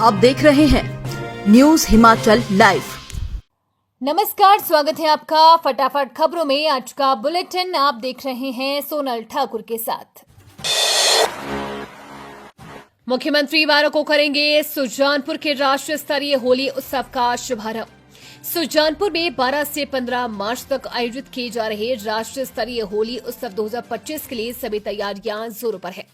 आप देख रहे हैं न्यूज हिमाचल लाइव। नमस्कार, स्वागत है आपका फटाफट खबरों में। आज का बुलेटिन आप देख रहे हैं सोनल ठाकुर के साथ। मुख्यमंत्री वारों को करेंगे सुजानपुर के राष्ट्रीय स्तरीय होली उत्सव का शुभारंभ। सुजानपुर में 12 से 15 मार्च तक आयोजित किए जा रहे राष्ट्रीय स्तरीय होली उत्सव 2025 के लिए सभी तैयारियां जोरों पर है।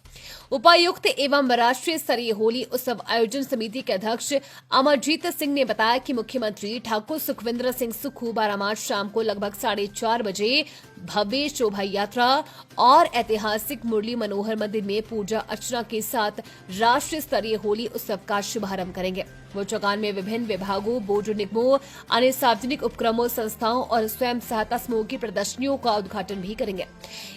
उपायुक्त एवं राष्ट्रीय स्तरीय होली उत्सव आयोजन समिति के अध्यक्ष अमरजीत सिंह ने बताया कि मुख्यमंत्री ठाकुर सुखविंदर सिंह सुक्खू 12 मार्च शाम को लगभग 4:30 बजे भव्य शोभा यात्रा और ऐतिहासिक मुरली मनोहर मंदिर में पूजा अर्चना के साथ राष्ट्रीय स्तरीय होली उत्सव का शुभारंभ करेंगे। वो चौगान में विभिन्न विभागों, बोर्ड निगमों, अन्य सार्वजनिक उपक्रमों, संस्थाओं और स्वयं सहायता समूह की प्रदर्शनियों का उद्घाटन भी करेंगे।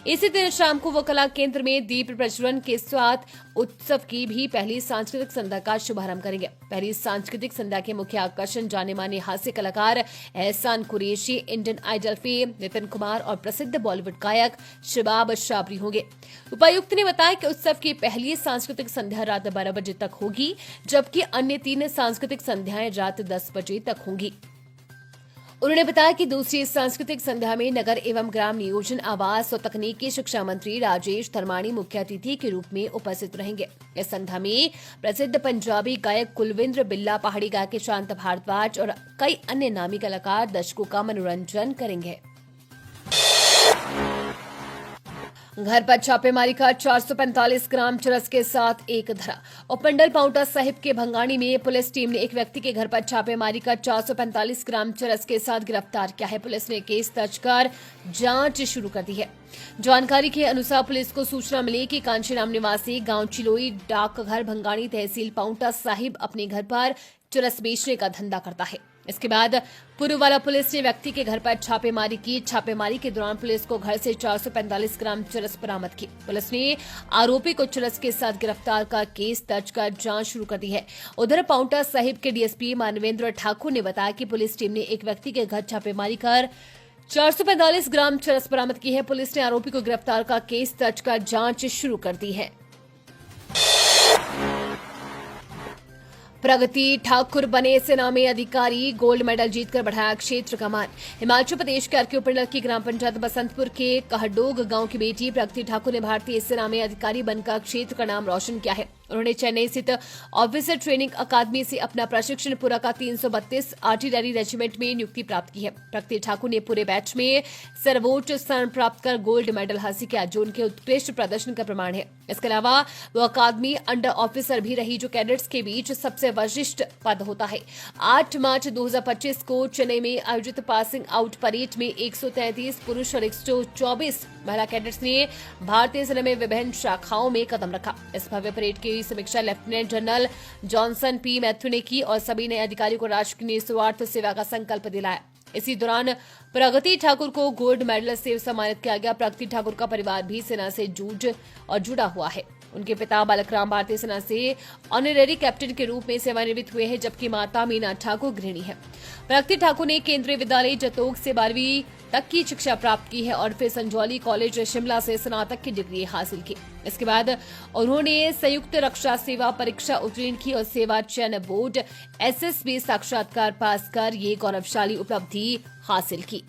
इसी दिन शाम को वो कला केंद्र में दीप प्रज्वलन के साथ उत्सव की भी पहली सांस्कृतिक संध्या का शुभारंभ करेंगे। पहली सांस्कृतिक संध्या के मुख्य आकर्षण जाने माने हास्य कलाकार Ehsan Qureshi, Indian Idol fame Nitin Kumar और प्रसिद्ध बॉलीवुड गायक शबाब शाबरी होंगे। उपायुक्त ने बताया कि उत्सव की पहली सांस्कृतिक संध्या रात 12 बजे तक होगी, जबकि अन्य 3 सांस्कृतिक संध्याएं रात 10 बजे तक होंगी। उन्होंने बताया कि दूसरी सांस्कृतिक संध्या में नगर एवं ग्राम नियोजन, आवास और तकनीकी शिक्षा मंत्री राजेश धर्माणी मुख्य अतिथि के रूप में उपस्थित रहेंगे। इस संध्या में प्रसिद्ध पंजाबी गायक कुलविंद्र बिल्ला, पहाड़ी गायक शांत भारद्वाज और कई अन्य नामी कलाकार दर्शकों का मनोरंजन करेंगे। घर पर छापेमारी का 445 ग्राम चरस के साथ एक धरा। उपमंडल पांवटा साहिब के भंगाणी में पुलिस टीम ने एक व्यक्ति के घर पर छापेमारी कर 445 ग्राम चरस के साथ गिरफ्तार किया है। पुलिस ने केस दर्ज कर जांच शुरू कर दी है। जानकारी के अनुसार पुलिस को सूचना मिली कि कांशीराम निवासी गांव चिलोई डाकघर भंगाणी तहसील पांवटा साहिब अपने घर पर चरस बेचने का धंधा करता है। इसके बाद पुरुवाला पुलिस ने व्यक्ति के घर पर छापेमारी की। छापेमारी के दौरान पुलिस को घर से 445 ग्राम चरस बरामद की। पुलिस ने आरोपी को चरस के साथ गिरफ्तार कर केस दर्ज कर जांच शुरू कर दी है। उधर पांवटा साहिब के डीएसपी मानवेंद्र ठाकुर ने बताया कि पुलिस टीम ने एक व्यक्ति के घर छापेमारी कर 445 ग्राम चरस बरामद की है। पुलिस ने आरोपी को गिरफ्तार कर केस दर्ज कर जांच शुरू कर दी है। प्रगति ठाकुर बने सेना में अधिकारी, गोल्ड मेडल जीतकर बढ़ाया क्षेत्र का मान। हिमाचल प्रदेश के अर्की उपमंडल की ग्राम पंचायत बसंतपुर के कहडोग गांव की बेटी प्रगति ठाकुर ने भारतीय सेना में अधिकारी बनकर क्षेत्र का नाम रोशन किया है। उन्होंने चेन्नई स्थित ऑफिसर ट्रेनिंग अकादमी से अपना प्रशिक्षण पूरा का 332 आर्टिलरी रेजिमेंट में नियुक्ति प्राप्त की है। प्रगति ठाकुर ने पूरे बैच में सर्वोच्च स्थान प्राप्त कर गोल्ड मेडल हासिल किया, जो उनके उत्कृष्ट प्रदर्शन का प्रमाण है। इसके अलावा वो अकादमी अंडर ऑफिसर भी रही, जो कैडेट्स के बीच सबसे वरिष्ठ पद होता है। 8 मार्च 2025 को चेन्नई में आयोजित पासिंग आउट परेड में 133 पुरुष और 124 महिला कैडेट्स ने भारतीय सेना में विभिन्न शाखाओं में कदम रखा। इस भव्य परेड की समीक्षा lieutenant general Johnson P Matthew ने की और सभी नए अधिकारियों को राष्ट्र की निस्वार्थ सेवा का संकल्प दिलाया। इसी दौरान प्रगति ठाकुर को गोल्ड मेडल से सम्मानित किया गया। प्रगति ठाकुर का परिवार भी सेना से जुड़ा हुआ है। उनके पिता बालकराम भारतीय सेना से ऑनरेरी कैप्टन के रूप में सेवानिवृत्त हुए हैं, जबकि माता मीना ठाकुर गृहिणी है। प्रगति ठाकुर ने केंद्रीय विद्यालय जतोग से 12वीं तक की शिक्षा प्राप्त की है और फिर संजौली कॉलेज शिमला से स्नातक की डिग्री हासिल की। इसके बाद उन्होंने संयुक्त रक्षा सेवा परीक्षा उत्तीर्ण की और सेवा चयन बोर्ड एसएसबी साक्षात्कार पास कर ये गौरवशाली उपलब्धि हासिल की।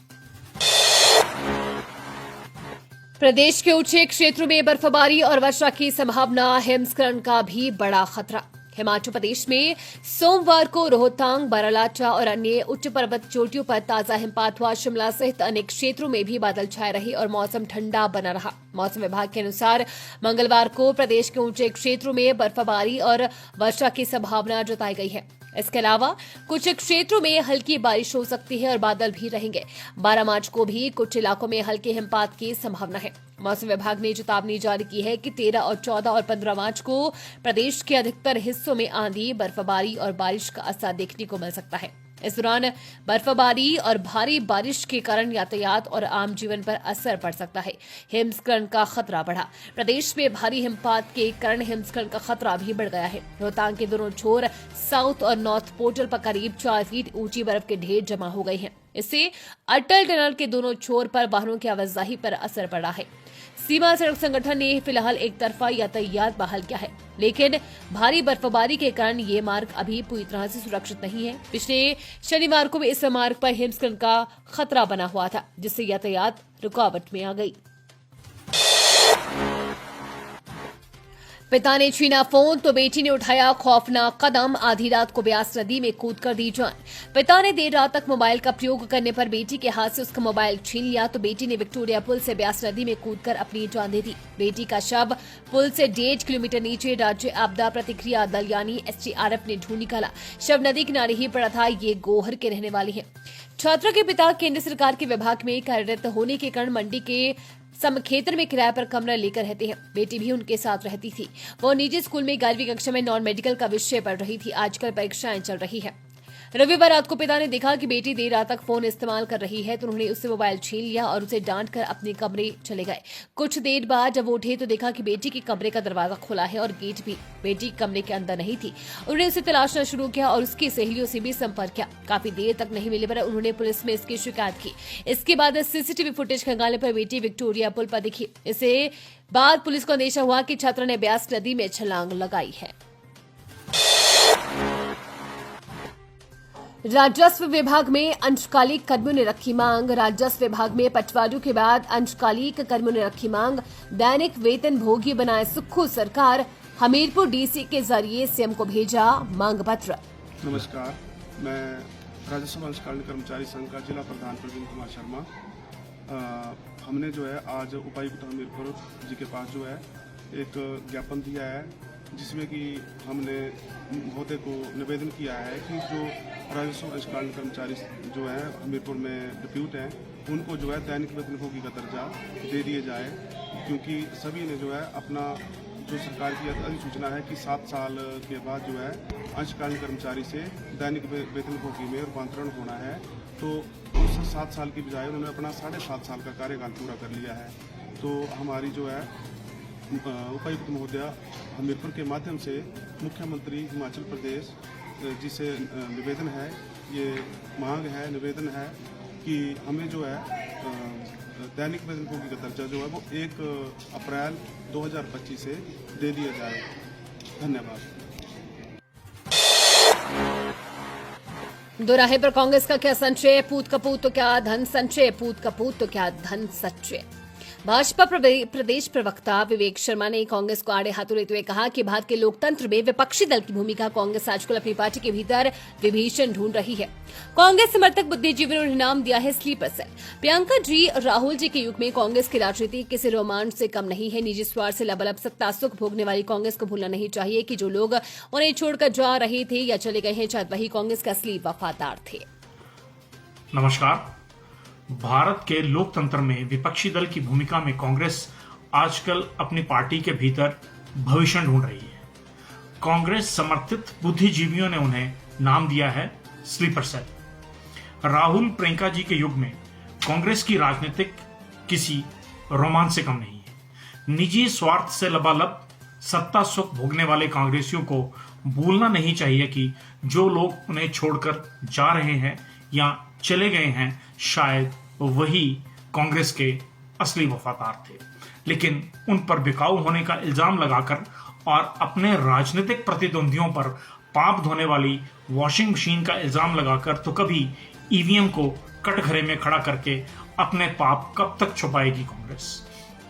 प्रदेश के ऊंचे क्षेत्रों में बर्फबारी और वर्षा की संभावना, हिमस्खलन का भी बड़ा खतरा। हिमाचल प्रदेश में सोमवार को रोहतांग, बारालाचा और अन्य उच्च पर्वत चोटियों पर ताजा हिमपात हुआ। शिमला सहित अनेक क्षेत्रों में भी बादल छाए रहे और मौसम ठंडा बना रहा। मौसम विभाग के अनुसार मंगलवार को प्रदेश के ऊंचे क्षेत्रों में बर्फबारी और वर्षा की संभावना जताई गई है। इसके अलावा कुछ क्षेत्रों में हल्की बारिश हो सकती है और बादल भी रहेंगे। 12 मार्च को भी कुछ इलाकों में हल्के हिमपात की संभावना है। मौसम विभाग ने चेतावनी जारी की है कि 13 और 14 और 15 मार्च को प्रदेश के अधिकतर हिस्सों में आंधी, बर्फबारी और बारिश का असर देखने को मिल सकता है। इस दौरान बर्फबारी और भारी बारिश के कारण यातायात और आम जीवन पर असर पड़ सकता है। हिमस्खलन का खतरा बढ़ा। प्रदेश में भारी हिमपात के कारण हिमस्खलन का खतरा भी बढ़ गया है। रोहतांग के दोनों छोर साउथ और नॉर्थ पोर्टल पर करीब 4 फीट ऊंची बर्फ के ढेर जमा हो गए हैं। इससे अटल टनल के दोनों छोर पर वाहनों की आवाजाही पर असर पड़ा है। सीमा सड़क संगठन ने फिलहाल एक तरफा यातायात बहाल किया है, लेकिन भारी बर्फबारी के कारण ये मार्ग अभी पूरी तरह से सुरक्षित नहीं है। पिछले शनिवार को भी इस मार्ग पर हिमस्खलन का खतरा बना हुआ था, जिससे यातायात रुकावट में आ गई। पिता ने छीना फोन तो बेटी ने उठाया खौफनाक कदम, आधी रात को ब्यास नदी में कूद कर दी जान। पिता ने देर रात तक मोबाइल का प्रयोग करने पर बेटी के हाथ से उसका मोबाइल छीन लिया तो बेटी ने विक्टोरिया पुल से ब्यास नदी में कूदकर अपनी जान दे दी। बेटी का शव पुल से 1.5 किलोमीटर नीचे राज्य आपदा प्रतिक्रिया दल यानी SDRF ने ढूंढ निकाला। शव नदी किनारे ही पड़ा था। ये गोहर के रहने वाले हैं। छात्रा के पिता केंद्र सरकार के विभाग में कार्यरत होने के कारण मंडी के समखेतर में किराए पर कमरा लेकर रहते हैं। बेटी भी उनके साथ रहती थी। वो निजी स्कूल में 11वीं कक्षा में नॉन मेडिकल का विषय पढ़ रही थी। आजकल परीक्षाएं चल रही है। रविवार रात को पिता ने देखा कि बेटी देर रात तक फोन इस्तेमाल कर रही है तो उन्होंने उससे मोबाइल छीन लिया और उसे डांटकर अपने कमरे चले गए। कुछ देर बाद जब वो उठे तो देखा कि बेटी के कमरे का दरवाजा खुला है और गेट भी। बेटी कमरे के अंदर नहीं थी। उन्होंने उसे तलाशना शुरू किया और उसकी सहेलियों से भी संपर्क किया। काफी देर तक नहीं मिले पर उन्होंने पुलिस में इसकी शिकायत की। इसके बाद CCTV फुटेज खंगालने पर बेटी विक्टोरिया पुल पर दिखी। इसके बाद पुलिस को अंदेशा हुआ कि छात्रा ने ब्यास नदी में छलांग लगाई है। राजस्व विभाग में अंशकालिक कर्मियों ने रखी मांग। राजस्व विभाग में पटवारियों के बाद अंशकालिक कर्मियों ने रखी मांग। दैनिक वेतन भोगी बनाए सुक्खू सरकार। हमीरपुर DC के जरिए CM को भेजा मांग पत्र। नमस्कार, मैं राजस्व अंशकालीन कर्मचारी संघ का जिला प्रधान प्रवीण कुमार शर्मा। हमने जो है आज उपायुक्त हमीरपुर जी के पास जो है एक ज्ञापन दिया है, जिसमें कि हमने महोदय को निवेदन किया है कि जो राजस्व अंशकालीन कर्मचारी जो है हमीरपुर में डिप्यूट हैं, उनको जो है दैनिक वेतनभोगी का दर्जा दे दिया जाए, क्योंकि सभी ने जो है अपना जो सरकार की अधिसूचना है कि 7 साल के बाद जो है अंशकालीन कर्मचारी से दैनिक वेतनभोगी में रूपांतरण होना है, तो उस 7 साल की बजाय उन्होंने अपना 7.5 साल का कार्यकाल पूरा कर लिया है। तो हमारी जो है उपायुक्त महोदया हमीरपुर के माध्यम से मुख्यमंत्री हिमाचल प्रदेश जी से निवेदन है, ये मांग है, निवेदन है कि हमें जो है दैनिक वेतनभोगी का दर्जा जो है वो 1 अप्रैल 2025 से दे दिया जाए। धन्यवाद। दोराहे पर कांग्रेस का क्या संचय, पूत कपूत तो क्या धन संचय, पूत कपूत तो क्या धन संचय। भाजपा प्रदेश प्रवक्ता विवेक शर्मा ने कांग्रेस को आड़े हाथों लेते हुए कहा कि भारत के लोकतंत्र में विपक्षी दल की भूमिका कांग्रेस आजकल अपनी पार्टी के भीतर विभीषण ढूंढ रही है। कांग्रेस समर्थक बुद्धिजीवियों ने नाम दिया है स्लीपर सेल। प्रियंका जी राहुल जी के युग में कांग्रेस की राजनीति किसी रोमांच से कम नहीं है। निजी स्वार्थ से लबलब सत्ता सुख भोगने वाली कांग्रेस को भूलना नहीं चाहिए कि जो लोग उन्हें छोड़कर जा रहे थे या चले गए हैं, शायद वही कांग्रेस के असली वफादार थे। नमस्कार। भारत के लोकतंत्र में विपक्षी दल की भूमिका में कांग्रेस आजकल अपनी पार्टी के भीतर भविष्य ढूंढ रही है। कांग्रेस समर्थित बुद्धिजीवियों ने उन्हें नाम दिया है स्लीपर सेल। राहुल प्रियंका जी के युग में कांग्रेस की राजनीतिक किसी रोमांच से कम नहीं है। निजी स्वार्थ से लबालब सत्ता सुख भोगने वाले कांग्रेसियों को भूलना नहीं चाहिए कि जो लोग उन्हें छोड़कर जा रहे हैं या चले गए हैं, शायद वही कांग्रेस के असली वफादार थे। लेकिन उन पर बिकाऊ होने का इल्जाम लगाकर और अपने राजनीतिक प्रतिद्वंदियों पर पाप धोने वाली वॉशिंग मशीन का इल्जाम लगाकर तो कभी ईवीएम को कटघरे में खड़ा करके अपने पाप कब तक छुपाएगी कांग्रेस।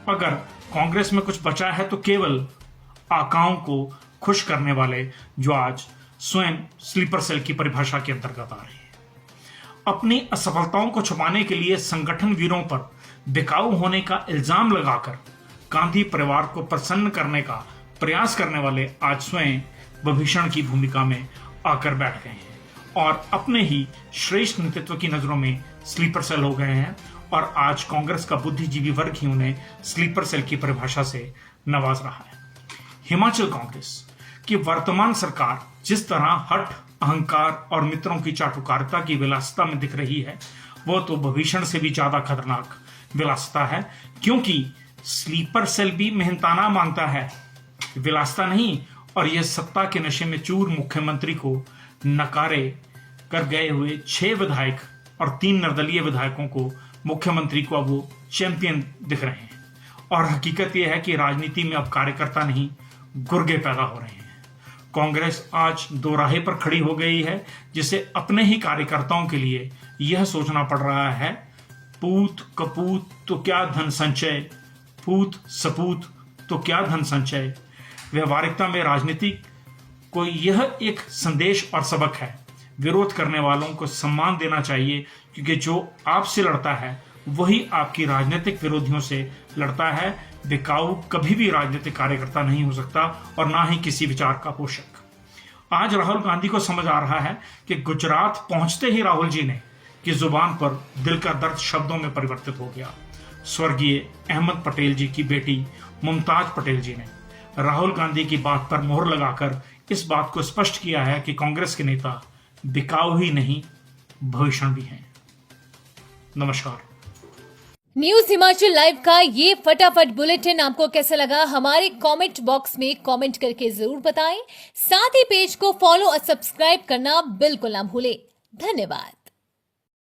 अगर कांग्रेस में कुछ बचा है तो केवल आकाओं को खुश करने वाले, जो आज स्वयं स्लीपर सेल की परिभाषा के अंतर्गत आ रहे हैं। अपनी असफलताओं को छुपाने के लिए संगठन वीरों पर बिकाऊ होने का इल्जाम लगाकर गांधी परिवार को प्रसन्न करने का प्रयास करने वाले आज स्वयं विभीषण की भूमिका में आकर बैठ गए हैं और अपने ही श्रेष्ठ नेतृत्व की नजरों में स्लीपर सेल हो गए हैं। और आज कांग्रेस का बुद्धिजीवी वर्ग ही उन्हें स्लीपर सेल की परिभाषा से नवाज रहा है। हिमाचल कांग्रेस की वर्तमान सरकार जिस तरह हठ, अहंकार और मित्रों की चाटुकारिता की विलासिता में दिख रही है, वो तो विभीषण से भी ज्यादा खतरनाक विलासिता है, क्योंकि स्लीपर सेल भी मेहनताना मांगता है, विलासिता नहीं। और यह सत्ता के नशे में चूर मुख्यमंत्री को नकारे कर गए हुए 6 विधायक और 3 निर्दलीय विधायकों को मुख्यमंत्री को अब वो चैंपियन दिख रहे हैं। और हकीकत यह है कि राजनीति में अब कार्यकर्ता नहीं, गुर्गे पैदा हो रहे हैं। कांग्रेस आज दो राहे पर खड़ी हो गई है, जिसे अपने ही कार्यकर्ताओं के लिए यह सोचना पड़ रहा है, पूत कपूत तो क्या धन संचय, पूत सपूत तो क्या धन संचय। व्यवहारिकता में राजनीति को यह एक संदेश और सबक है। विरोध करने वालों को सम्मान देना चाहिए, क्योंकि जो आपसे लड़ता है वही आपकी राजनीतिक विरोधियों से लड़ता है। बिकाऊ कभी भी राजनीतिक कार्यकर्ता नहीं हो सकता और ना ही किसी विचार का पोषक। आज राहुल गांधी को समझ आ रहा है कि गुजरात पहुंचते ही राहुल जी ने की जुबान पर दिल का दर्द शब्दों में परिवर्तित हो गया। स्वर्गीय अहमद पटेल जी की बेटी मुमताज पटेल जी ने राहुल गांधी की बात पर मोहर लगाकर इस बात को स्पष्ट किया है कि कांग्रेस के नेता बिकाऊ ही नहीं, भविष्य भी हैं। नमस्कार। न्यूज हिमाचल लाइव का ये फटाफट बुलेटिन आपको कैसा लगा, हमारे कमेंट बॉक्स में कमेंट करके जरूर बताएं। साथ ही पेज को फॉलो और सब्सक्राइब करना बिल्कुल ना भूलें। धन्यवाद।